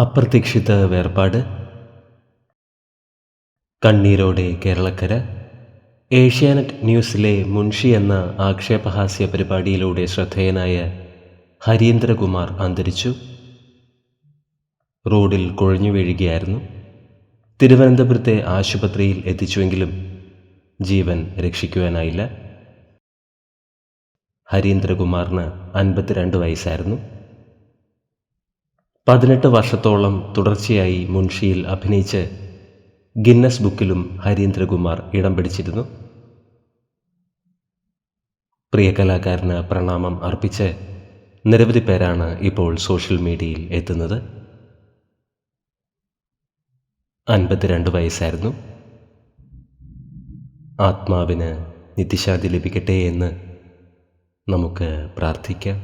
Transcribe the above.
അപ്രതീക്ഷിത വേർപാട്. കണ്ണീരോടെ കേരളക്കര. ഏഷ്യാനെറ്റ് ന്യൂസിലെ മുൻഷി എന്ന ആക്ഷേപഹാസ്യ പരിപാടിയിലൂടെ ശ്രദ്ധേയനായ ഹരീന്ദ്രകുമാർ അന്തരിച്ചു. റോഡിൽ കുഴഞ്ഞു വീഴുകയായിരുന്നു. തിരുവനന്തപുരത്തെ ആശുപത്രിയിൽ എത്തിച്ചുവെങ്കിലും ജീവൻ രക്ഷിക്കുവാനായില്ല. ഹരീന്ദ്രകുമാറിന് 52 വയസ്സായിരുന്നു. 18 വർഷത്തോളം തുടർച്ചയായി മുൻഷിയിൽ അഭിനയിച്ച് ഗിന്നസ് ബുക്കിലും ഹരീന്ദ്രകുമാർ ഇടം പിടിച്ചിരുന്നു. പ്രിയ കലാകാരന് പ്രണാമം അർപ്പിച്ച് നിരവധി പേരാണ് ഇപ്പോൾ സോഷ്യൽ മീഡിയയിൽ എത്തുന്നത്. 52 വയസ്സായിരുന്നു. ആത്മാവിന് നിത്യശാന്തി ലഭിക്കട്ടെ എന്ന് നമുക്ക് പ്രാർത്ഥിക്കാം.